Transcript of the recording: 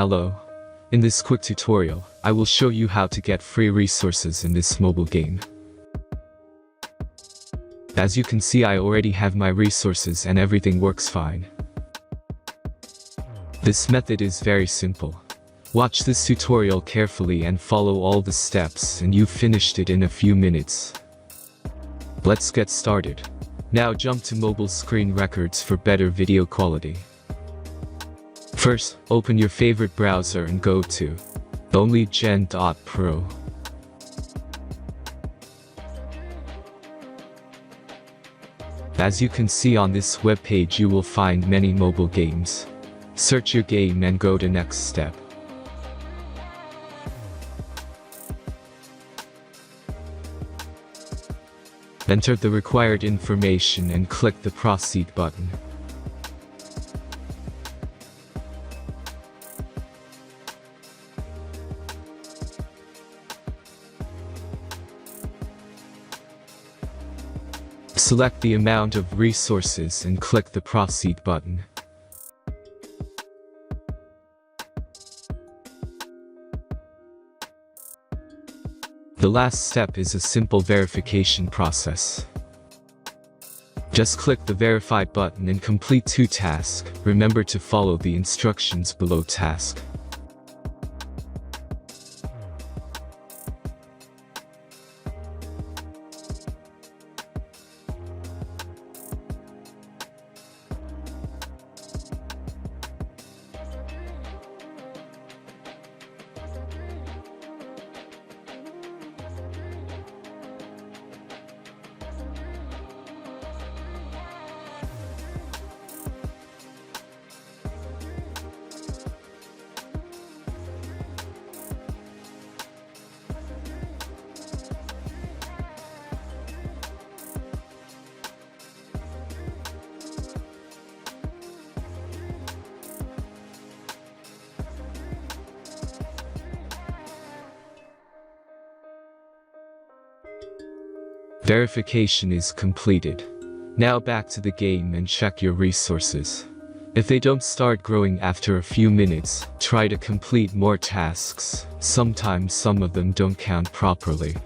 Hello. In this quick tutorial, I will show you how to get free resources in this mobile game. As you can see, I already have my resources and everything works fine. This method is very simple. Watch this tutorial carefully and follow all the steps and you've finished it in a few minutes. Let's get started. Now jump to mobile screen records for better video quality. First, open your favorite browser and go to onlygen.pro. As you can see on this web page, you will find many mobile games. Search your game and go to next step. Enter the required information and click the proceed button. Select the amount of resources and click the proceed button. The last step is a simple verification process. Just click the verify button and complete 2 tasks. Remember to follow the instructions below task. Verification is completed. Now back to the game and check your resources. If they don't start growing after a few minutes, try to complete more tasks. Sometimes some of them don't count properly.